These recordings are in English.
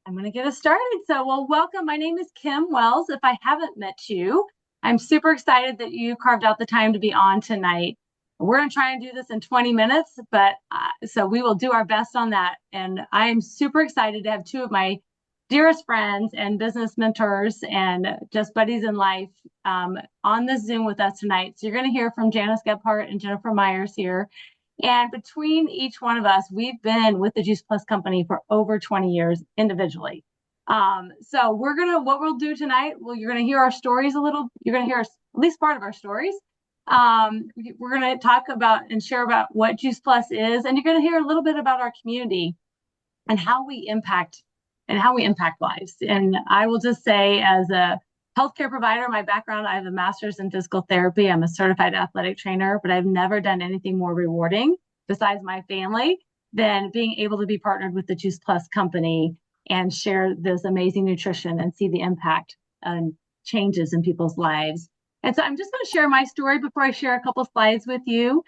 I'm going to get us started. So, welcome. My name is Kim Wells. If I haven't met you, I'm super excited that you carved out the time to be on tonight. We're going to try and do this in 20 minutes, but so we will do our best on that. And I am super excited to have two of my dearest friends and business mentors and just buddies in life on this Zoom with us tonight. So, you're going to hear from Janis Gebhart and Jennifer Myers here. And between each one of us, we've been with the Juice Plus company for over 20 years individually. So what we'll do tonight, you're gonna hear our stories a little, you're gonna hear at least part of our stories. We're gonna talk about and share about what Juice Plus is, and you're gonna hear a little bit about our community and how we impact lives. And I will just say, as a healthcare provider, my background, I have a master's in physical therapy. I'm a certified athletic trainer, but I've never done anything more rewarding besides my family than being able to be partnered with the Juice Plus company and share this amazing nutrition and see the impact and changes in people's lives. And so I'm just going to share my story before I share a couple slides with you,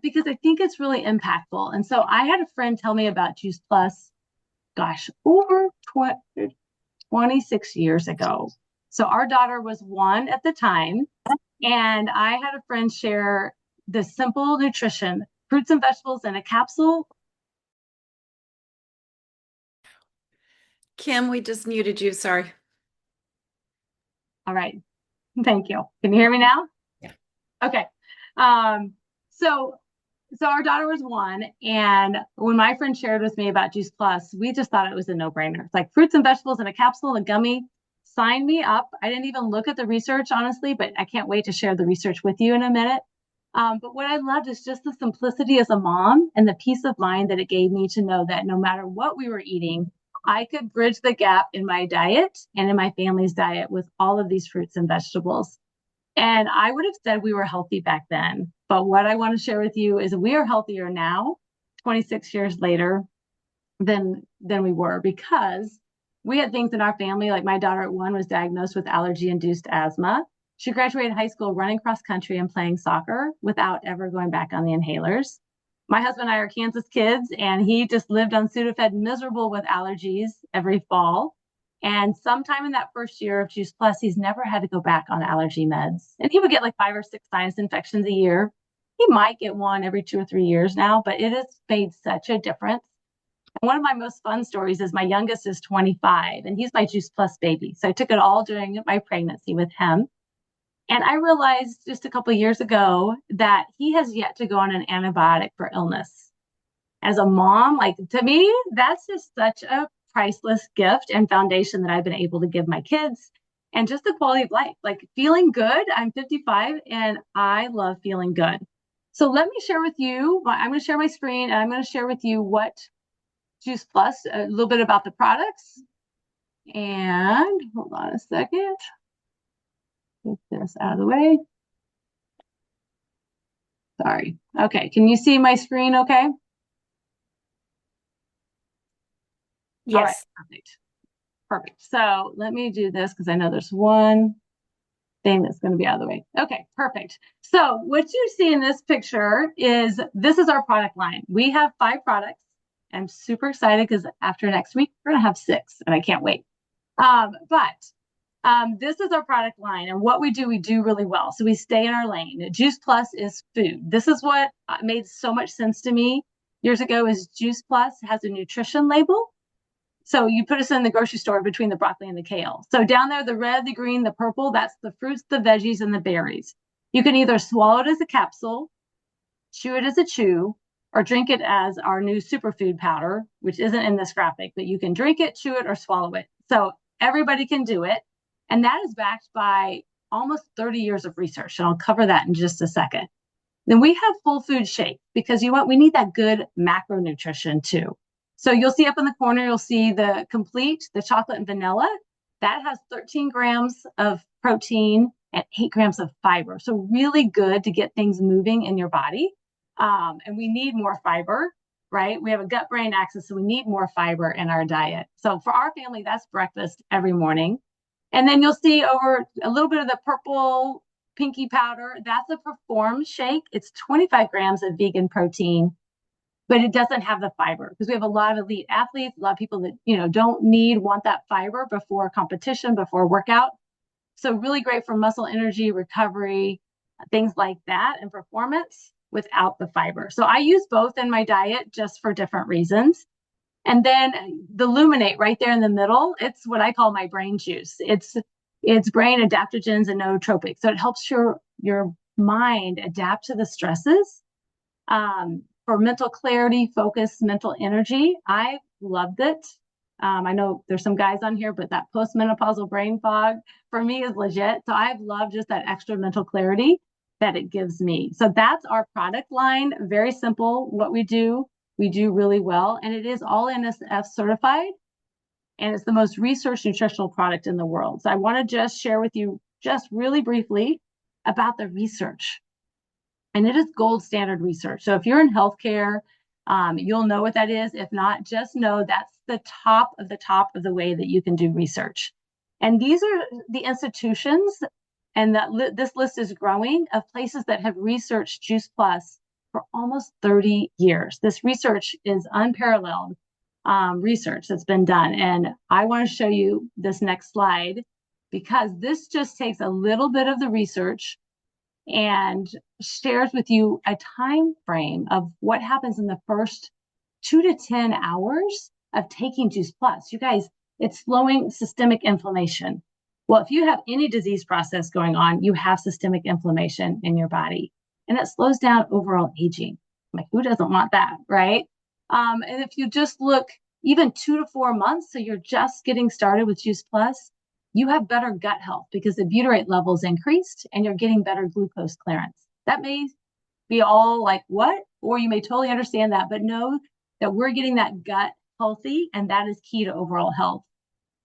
because I think it's really impactful. And so I had a friend tell me about Juice Plus, over 26 years ago. So our daughter was 1 at the time, and I had a friend share the simple nutrition, fruits and vegetables in a capsule. Kim, we just muted you. Sorry. All right. Thank you. Can you hear me now? Yeah. Okay. So our daughter was 1, and when my friend shared with me about Juice Plus, we just thought it was a no-brainer. It's like fruits and vegetables in a capsule, a gummy. Sign me up. I didn't even look at the research, honestly, but I can't wait to share the research with you in a minute. But what I loved is just the simplicity as a mom and the peace of mind that it gave me to know that no matter what we were eating, I could bridge the gap in my diet and in my family's diet with all of these fruits and vegetables. And I would have said we were healthy back then. But what I want to share with you is we are healthier now, 26 years later, than we were, because we had things in our family. Like my daughter at 1 was diagnosed with allergy-induced asthma. She graduated high school running cross country and playing soccer without ever going back on the inhalers. My husband and I are Kansas kids, and he just lived on Sudafed, miserable with allergies every fall. And sometime in that first year of Juice Plus, he's never had to go back on allergy meds. And he would get like 5 or 6 sinus infections a year. He might get one every 2 or 3 years now, but it has made such a difference. And one of my most fun stories is my youngest is 25, and he's my Juice Plus baby. So I took it all during my pregnancy with him. And I realized just a couple of years ago that he has yet to go on an antibiotic for illness. As a mom, like, to me, that's just such a priceless gift and foundation that I've been able to give my kids, and just the quality of life, like feeling good. I'm 55 and I love feeling good. So let me share with you, I'm going to share my screen, and I'm going to share with you what Juice Plus, a little bit about the products. And hold on a second. Get this out of the way. Sorry. Okay. Can you see my screen okay? Yes. All right. Perfect. Perfect. So let me do this because I know there's one thing that's going to be out of the way. Okay, perfect. So what you see in this picture is, this is our product line. We have 5 products. I'm super excited because after next week, we're going to have 6, and I can't wait. This is our product line, and what we do really well. So we stay in our lane. Juice Plus is food. This is what made so much sense to me years ago, is Juice Plus has a nutrition label. So you put us in the grocery store between the broccoli and the kale. So down there, the red, the green, the purple, that's the fruits, the veggies, and the berries. You can either swallow it as a capsule, chew it as a chew, or drink it as our new superfood powder, which isn't in this graphic, but you can drink it, chew it, or swallow it. So everybody can do it. And that is backed by almost 30 years of research. And I'll cover that in just a second. Then we have full food shake, because we need that good macronutrition too. So you'll see up in the corner, you'll see the complete, the chocolate and vanilla. That has 13 grams of protein and 8 grams of fiber. So really good to get things moving in your body. And we need more fiber, right? We have a gut-brain axis, so we need more fiber in our diet. So for our family, that's breakfast every morning. And then you'll see over a little bit of the purple pinky powder. That's a Perform shake. It's 25 grams of vegan protein, but it doesn't have the fiber because we have a lot of elite athletes, a lot of people that, don't want that fiber before competition, before workout. So really great for muscle energy, recovery, things like that, and performance without the fiber. So I use both in my diet just for different reasons. And then the Luminate right there in the middle, it's what I call my brain juice. It's brain adaptogens and nootropics. So it helps your mind adapt to the stresses, for mental clarity, focus, mental energy. I loved it. I know there's some guys on here, but that postmenopausal brain fog for me is legit. So I've loved just that extra mental clarity that it gives me. So that's our product line. Very simple. What we do really well. And it is all NSF certified. And it's the most researched nutritional product in the world. So I want to just share with you just really briefly about the research. And it is gold standard research. So if you're in healthcare, you'll know what that is. If not, just know that's the top of the way that you can do research. And these are the institutions, and this list is growing, of places that have researched Juice Plus for almost 30 years. This research is unparalleled research that's been done. And I want to show you this next slide because this just takes a little bit of the research and shares with you a time frame of what happens in the first 2 to 10 hours of taking Juice Plus. You guys, it's slowing systemic inflammation. Well, if you have any disease process going on, you have systemic inflammation in your body, and it slows down overall aging. Like, who doesn't want that, right? And if you just look even 2 to 4 months, so you're just getting started with Juice Plus, you have better gut health because the butyrate levels increased and you're getting better glucose clearance. That may be all like, what? Or you may totally understand that, but know that we're getting that gut healthy, and that is key to overall health.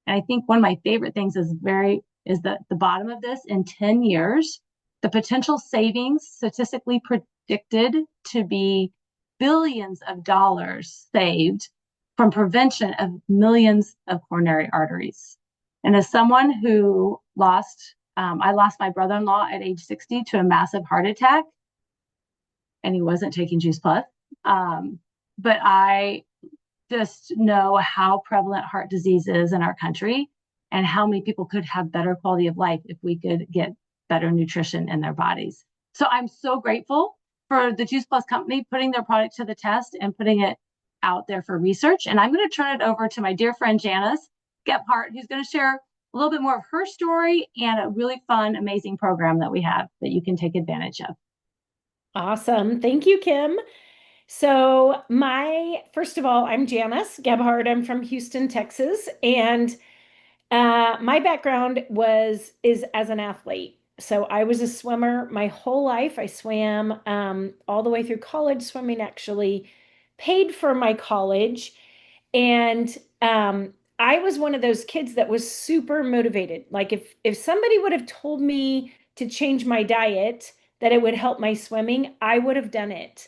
And I think one of my favorite things is the bottom of this. In 10 years, the potential savings statistically predicted to be billions of dollars saved from prevention of millions of coronary arteries. And as someone who I lost my brother-in-law at age 60 to a massive heart attack, and he wasn't taking Juice Plus. But I just know how prevalent heart disease is in our country and how many people could have better quality of life if we could get better nutrition in their bodies. So I'm so grateful for the Juice Plus company putting their product to the test and putting it out there for research. And I'm going to turn it over to my dear friend Janis Gebhart, who's going to share a little bit more of her story and a really fun, amazing program that we have that you can take advantage of. Awesome. Thank you, Kim. So first of all, I'm Janis Gebhart. I'm from Houston, Texas, and my background is as an athlete. So I was a swimmer my whole life. I swam all the way through college. Swimming actually paid for my college, and I was one of those kids that was super motivated. Like if somebody would have told me to change my diet that it would help my swimming, I would have done it.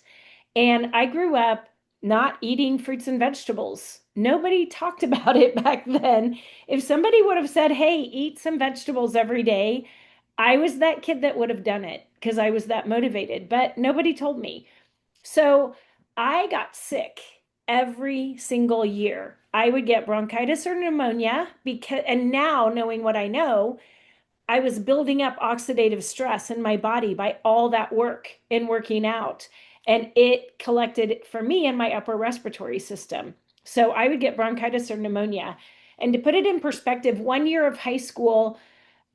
And I grew up not eating fruits and vegetables. Nobody talked about it back then. If somebody would have said, "Hey, eat some vegetables every day," I was that kid that would have done it because I was that motivated, but nobody told me. So I got sick every single year. I would get bronchitis or pneumonia and now knowing what I know, I was building up oxidative stress in my body by all that work and working out. And it collected for me in my upper respiratory system. So I would get bronchitis or pneumonia. And to put it in perspective, 1 year of high school,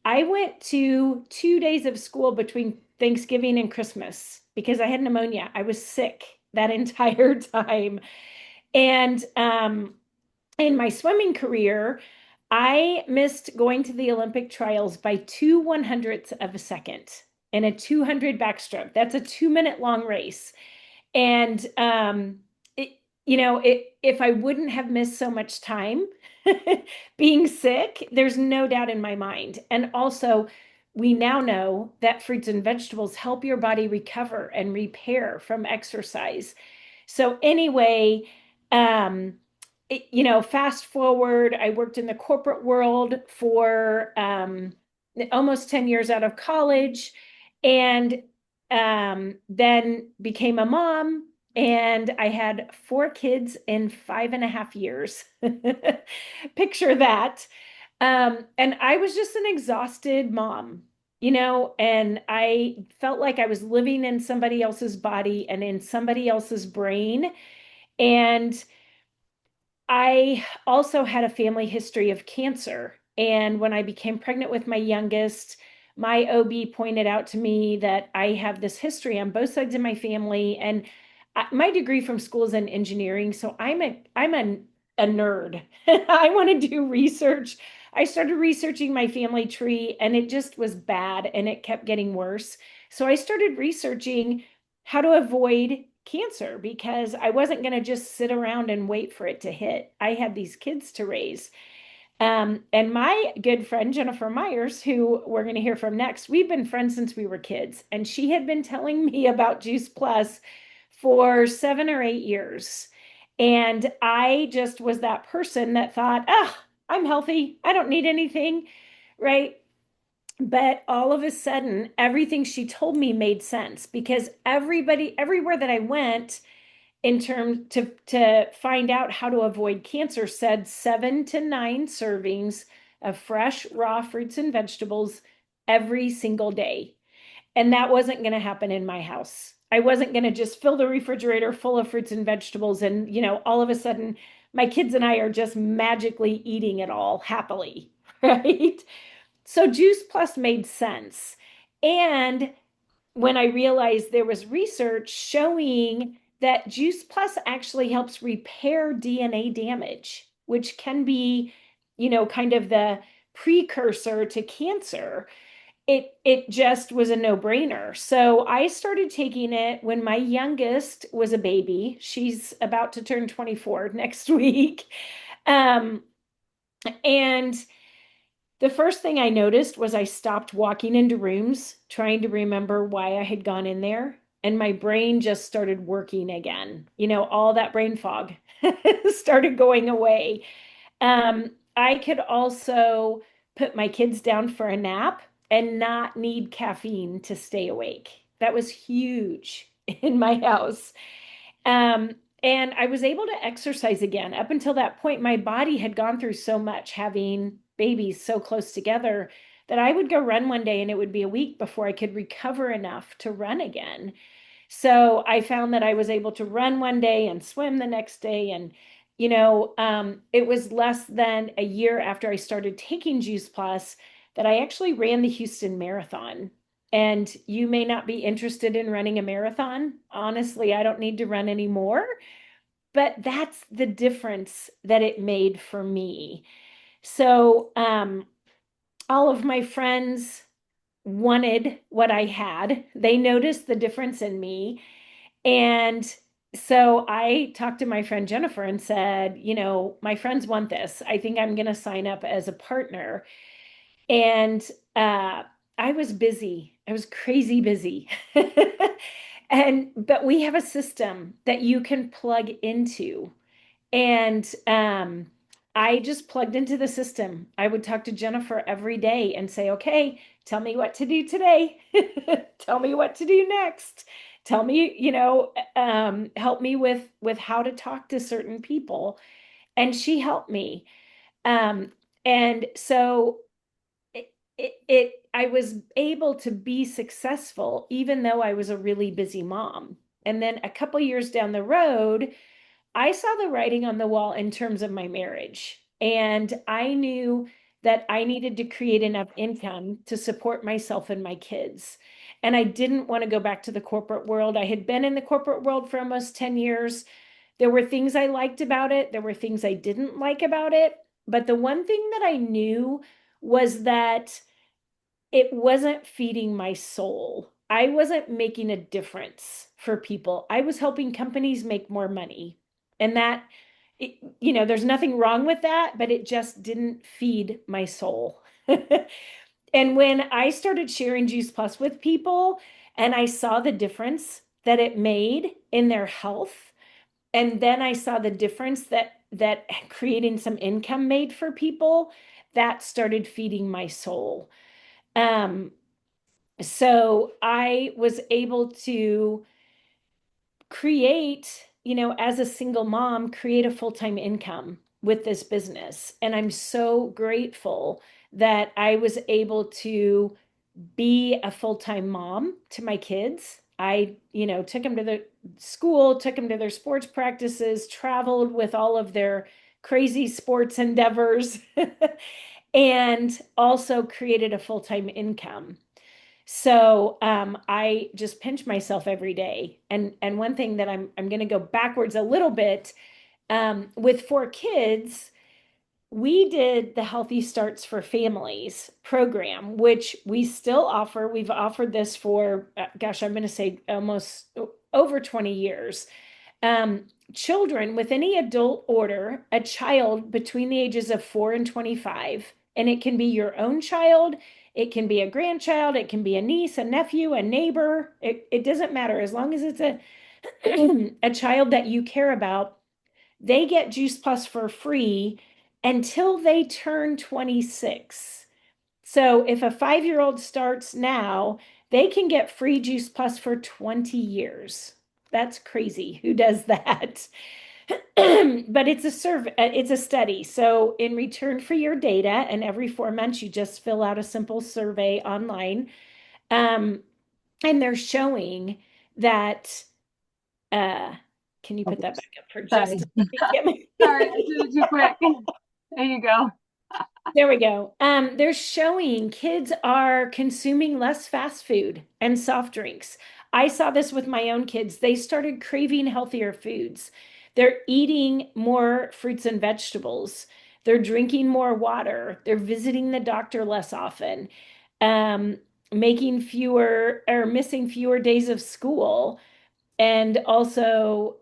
I went to 2 days of school between Thanksgiving and Christmas because I had pneumonia. I was sick that entire time. And in my swimming career, I missed going to the Olympic trials by 2/100ths of a second in a 200 backstroke. That's a 2 minute long race. And if I wouldn't have missed so much time being sick, there's no doubt in my mind. And also, we now know that fruits and vegetables help your body recover and repair from exercise. So anyway, fast forward, I worked in the corporate world for almost 10 years out of college, and then became a mom, And I had 4 kids in 5.5 years. Picture that. And I was just an exhausted mom, and I felt like I was living in somebody else's body and in somebody else's brain. And I also had a family history of cancer. And when I became pregnant with my youngest, my OB pointed out to me that I have this history on both sides of my family. And my degree from school is in engineering. So I'm a nerd. I want to do research. I started researching my family tree and it just was bad and it kept getting worse. So I started researching how to avoid cancer because I wasn't going to just sit around and wait for it to hit. I had these kids to raise. And my good friend, Jennifer Myers, who we're going to hear from next, we've been friends since we were kids. And she had been telling me about Juice Plus for 7 or 8 years. And I just was that person that thought, oh, I'm healthy. I don't need anything. Right. But all of a sudden, everything she told me made sense because everybody, everywhere that I went in terms to find out how to avoid cancer said 7 to 9 servings of fresh, raw fruits and vegetables every single day. And that wasn't going to happen in my house. I wasn't going to just fill the refrigerator full of fruits and vegetables and, all of a sudden my kids and I are just magically eating it all happily, right? So Juice Plus made sense. And when I realized there was research showing that Juice Plus actually helps repair DNA damage, which can be, kind of the precursor to cancer. It just was a no-brainer. So I started taking it when my youngest was a baby. She's about to turn 24 next week. Um, and the first thing I noticed was I stopped walking into rooms trying to remember why I had gone in there. And my brain just started working again. All that brain fog started going away. I could also put my kids down for a nap and not need caffeine to stay awake. That was huge in my house. Um, and I was able to exercise again. Up until that point, my body had gone through so much having babies so close together that I would go run one day and it would be a week before I could recover enough to run again. So I found that I was able to run one day and swim the next day. And, it was less than a year after I started taking Juice Plus that I actually ran the Houston Marathon. And you may not be interested in running a marathon. Honestly, I don't need to run anymore, but that's the difference that it made for me. So, all of my friends wanted what I had. They noticed the difference in me. And so I talked to my friend Jennifer and said, my friends want this. I think I'm going to sign up as a partner. And I was busy. I was crazy busy. But we have a system that you can plug into. And I just plugged into the system. I would talk to Jennifer every day and say, okay, tell me what to do today. Tell me what to do next. Tell me, help me with how to talk to certain people. And she helped me. And so I was able to be successful even though I was a really busy mom. And then a couple years down the road, I saw the writing on the wall in terms of my marriage. And I knew that I needed to create enough income to support myself and my kids. And I didn't want to go back to the corporate world. I had been in the corporate world for almost 10 years. There were things I liked about it, there were things I didn't like about it. But the one thing that I knew was that it wasn't feeding my soul. I wasn't making a difference for people. I was helping companies make more money. And that, there's nothing wrong with that, but it just didn't feed my soul. And when I started sharing Juice Plus with people and I saw the difference that it made in their health, and then I saw the difference that creating some income made for people, that started feeding my soul. Um, so I was able to create, as a single mom, create a full-time income with this business. And I'm so grateful that I was able to be a full-time mom to my kids. I, took them to the school, took them to their sports practices, traveled with all of their crazy sports endeavors, and also created a full-time income. So I just pinch myself every day. And one thing that I'm going to go backwards a little bit, with 4 kids, we did the Healthy Starts for Families program, which we still offer. We've offered this for, gosh, I'm going to say almost over 20 years. Children with any adult order, a child between the ages of 4 and 25, and it can be your own child, it can be a grandchild, it can be a niece, a nephew, a neighbor. It doesn't matter as long as it's a a child that you care about. They get Juice Plus for free until they turn 26. So if a 5-year-old starts now, they can get free Juice Plus for 20 years. That's crazy. Who does that? But it's a study. So in return for your data, and every 4 months you just fill out a simple survey online. Um, and they're showing that can you put that Oops. back up for Sorry. just a second, Sorry, I Kim? did it too quick. There you go. There we go. They're showing kids are consuming less fast food and soft drinks. I saw this with my own kids. They started craving healthier foods. They're eating more fruits and vegetables. They're drinking more water. They're visiting the doctor less often, um, making fewer or missing fewer days of school, and also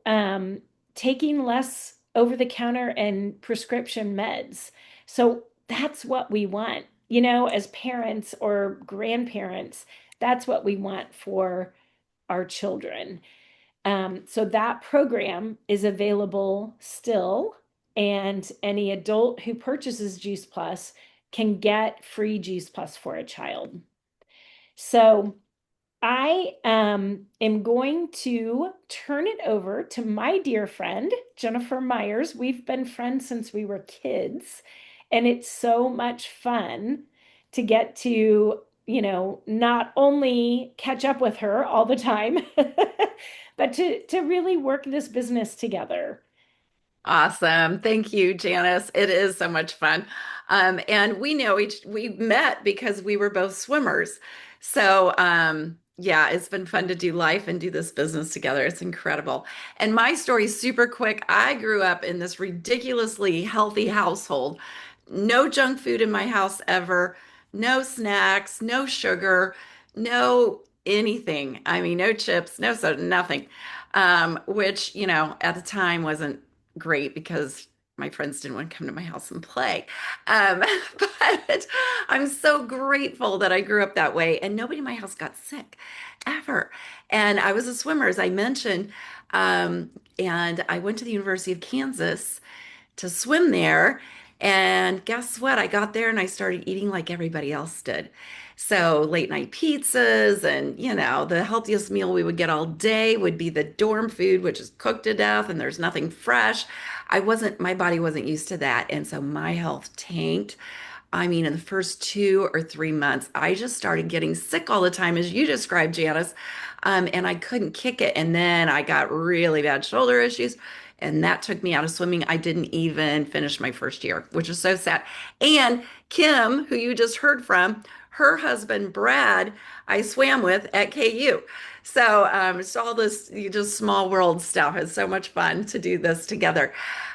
taking less over the counter and prescription meds. So that's what we want, as parents or grandparents. That's what we want for our children. So that program is available still, and any adult who purchases Juice Plus can get free Juice Plus for a child. So I am going to turn it over to my dear friend, Jennifer Myers. We've been friends since we were kids, and it's so much fun to get to, not only catch up with her all the time, but to really work this business together. Awesome. Thank you, Janice. It is so much fun. And we met because we were both swimmers. So, yeah, it's been fun to do life and do this business together. It's incredible. And my story is super quick. I grew up in this ridiculously healthy household. No junk food in my house ever, no snacks, no sugar, no anything. I mean, no chips, no soda, nothing. Which, at the time wasn't great because my friends didn't want to come to my house and play. Um, but I'm so grateful that I grew up that way and nobody in my house got sick ever. And I was a swimmer, as I mentioned. Um, and I went to the University of Kansas to swim there. And guess what? I got there and I started eating like everybody else did. So late night pizzas and, the healthiest meal we would get all day would be the dorm food, which is cooked to death and there's nothing fresh. My body wasn't used to that. And so my health tanked. I mean, in the first 2 or 3 months, I just started getting sick all the time, as you described, Janice. And I couldn't kick it. And then I got really bad shoulder issues, and that took me out of swimming. I didn't even finish my first year, which is so sad. And Kim, who you just heard from, her husband, Brad, I swam with at KU. So it's all this just small world stuff. It's so much fun to do this together.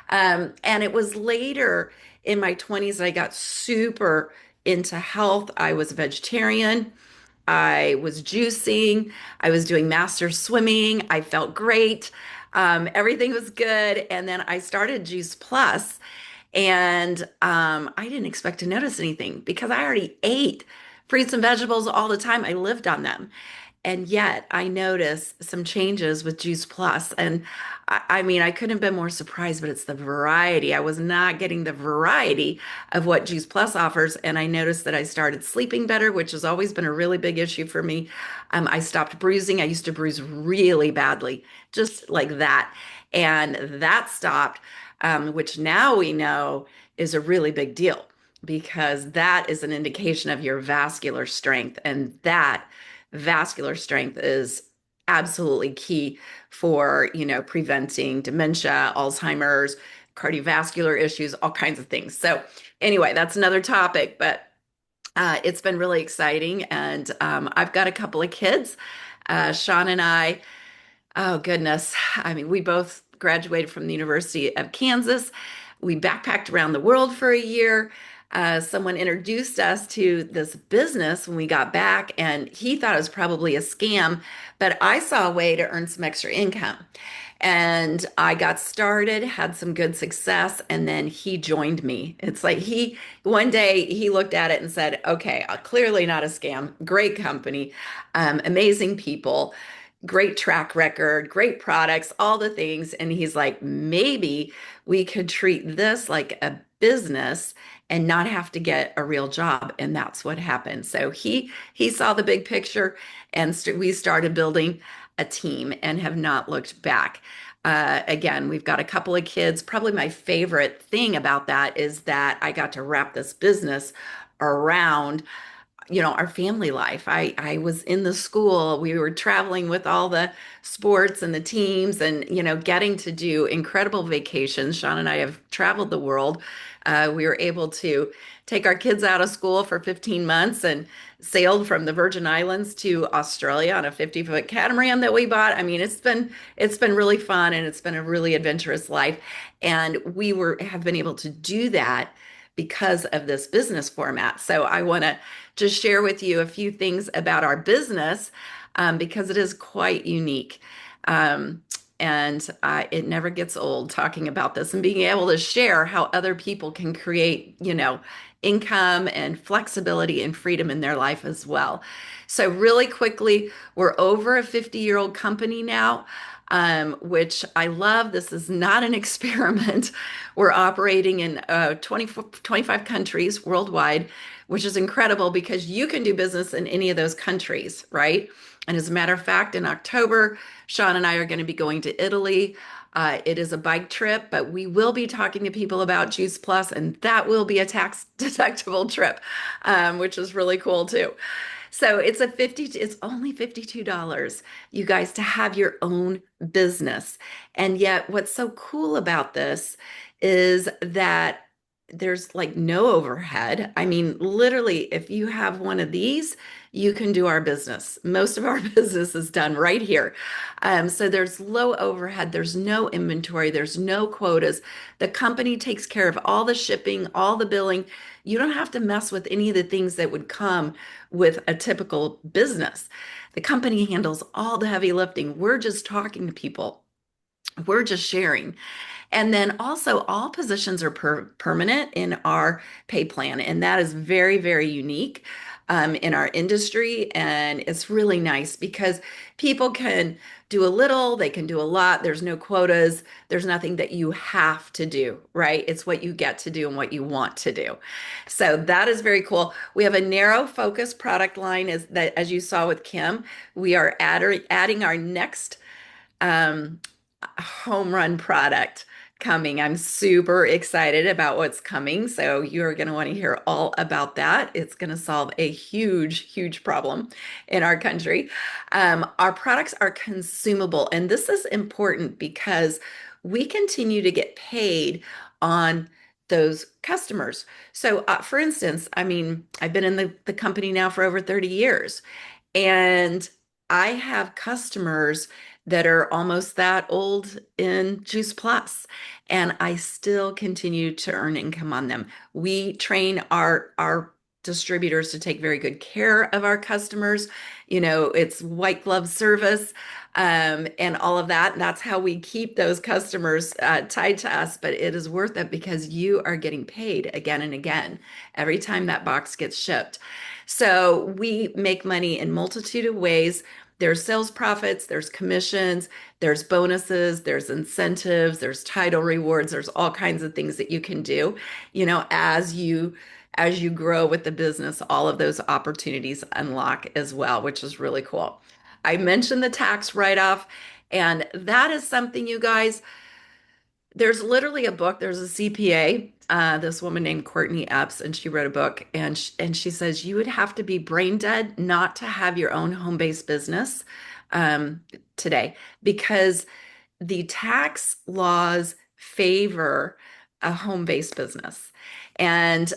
And it was later in my 20s that I got super into health. I was a vegetarian. I was juicing. I was doing master swimming. I felt great. Everything was good. And then I started Juice Plus, and I didn't expect to notice anything because I already ate fruits and vegetables all the time. I lived on them. And yet I noticed some changes with Juice Plus. And I mean, I couldn't have been more surprised, but it's the variety. I was not getting the variety of what Juice Plus offers. And I noticed that I started sleeping better, which has always been a really big issue for me. I stopped bruising. I used to bruise really badly, just like that. And that stopped, which now we know is a really big deal because that is an indication of your vascular strength. And that vascular strength is absolutely key for, preventing dementia, Alzheimer's, cardiovascular issues, all kinds of things. So anyway, that's another topic, but it's been really exciting. And I've got a couple of kids. Sean and I, oh goodness. I mean, we both graduated from the University of Kansas. We backpacked around the world for a year. Someone introduced us to this business when we got back, and he thought it was probably a scam, but I saw a way to earn some extra income. And I got started, had some good success, and then he joined me. It's like one day he looked at it and said, okay, clearly not a scam, great company, amazing people, great track record, great products, all the things. And he's like, maybe we could treat this like a business and not have to get a real job. And that's what happened. So he saw the big picture, and we started building a team and have not looked back. Again, we've got a couple of kids. Probably my favorite thing about that is that I got to wrap this business around, our family life. I was in the school. We were traveling with all the sports and the teams, and getting to do incredible vacations. Sean and I have traveled the world. We were able to take our kids out of school for 15 months and sailed from the Virgin Islands to Australia on a 50-foot catamaran that we bought. I mean, it's been really fun, and it's been a really adventurous life. And have been able to do that because of this business format. So I want to just share with you a few things about our business, because it is quite unique. And it never gets old talking about this and being able to share how other people can create, income and flexibility and freedom in their life as well. So really quickly, we're over a 50-year-old company now, which I love. This is not an experiment. We're operating in 25 countries worldwide, which is incredible because you can do business in any of those countries, right? And as a matter of fact, in October, Sean and I are going to be going to Italy. It is a bike trip, but we will be talking to people about Juice Plus, and that will be a tax deductible trip, which is really cool too. So it's only $52, you guys, to have your own business. And yet what's so cool about this is that there's like no overhead. I mean, literally, if you have one of these, you can do our business. Most of our business is done right here. So there's low overhead, there's no inventory, there's no quotas. The company takes care of all the shipping, all the billing. You don't have to mess with any of the things that would come with a typical business. The company handles all the heavy lifting. We're just talking to people. We're just sharing. And then also, all positions are permanent in our pay plan. And that is very, very unique in our industry. And it's really nice because people can do a little, they can do a lot. There's no quotas. There's nothing that you have to do, right? It's what you get to do and what you want to do. So that is very cool. We have a narrow focus product line, as you saw with Kim. We are adding our next home run product coming. I'm super excited about what's coming. So you're going to want to hear all about that. It's going to solve a huge, huge problem in our country. Our products are consumable, and this is important because we continue to get paid on those customers. So, for instance, I mean, I've been in the company now for over 30 years, and I have customers that are almost that old in Juice Plus, and I still continue to earn income on them. We train our distributors to take very good care of our customers. It's white glove service, and all of that. And that's how we keep those customers tied to us. But it is worth it because you are getting paid again and again every time that box gets shipped. So we make money in multitude of ways. There's sales profits, there's commissions, there's bonuses, there's incentives, there's title rewards, there's all kinds of things that you can do, as you grow with the business, all of those opportunities unlock as well, which is really cool. I mentioned the tax write-off, and that is something, you guys, there's literally a book. There's a CPA, this woman named Courtney Epps, and she wrote a book, and she says you would have to be brain dead not to have your own home-based business um, today, because the tax laws favor a home-based business. And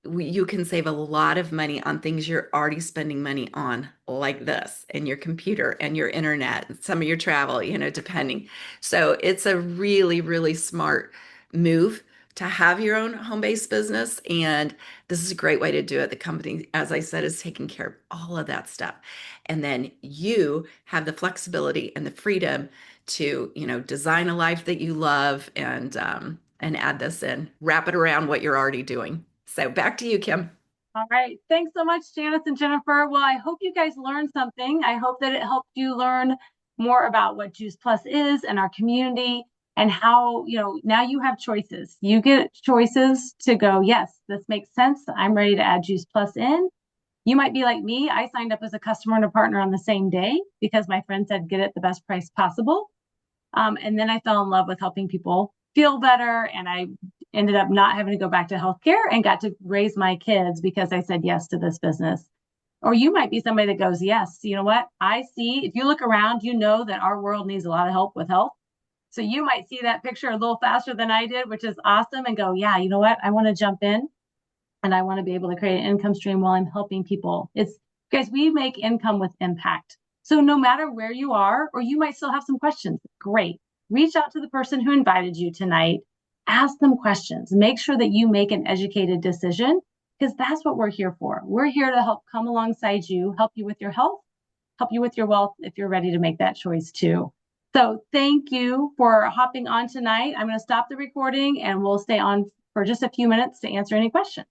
you can save a lot of money on things you're already spending money on, like this, and your computer and your internet, and some of your travel, depending. So it's a really, really smart move to have your own home-based business. And this is a great way to do it. The company, as I said, is taking care of all of that stuff. And then you have the flexibility and the freedom to, design a life that you love, and add this in, wrap it around what you're already doing. So back to you, Kim. All right. Thanks so much, Janice and Jennifer. Well, I hope you guys learned something. I hope that it helped you learn more about what Juice Plus is and our community, and how, now you have choices. You get choices to go, yes, this makes sense. I'm ready to add Juice Plus in. You might be like me. I signed up as a customer and a partner on the same day because my friend said, get it the best price possible. And then I fell in love with helping people feel better. And I ended up not having to go back to healthcare and got to raise my kids because I said yes to this business. Or you might be somebody that goes, yes, you know what? I see, if you look around, you know that our world needs a lot of help with health. So you might see that picture a little faster than I did, which is awesome, and go, yeah, you know what? I want to jump in and I want to be able to create an income stream while I'm helping people. Guys, we make income with impact. So no matter where you are, or you might still have some questions, great. Reach out to the person who invited you tonight. Ask them questions. Make sure that you make an educated decision, because that's what we're here for. We're here to help come alongside you, help you with your health, help you with your wealth if you're ready to make that choice too. So thank you for hopping on tonight. I'm going to stop the recording and we'll stay on for just a few minutes to answer any questions.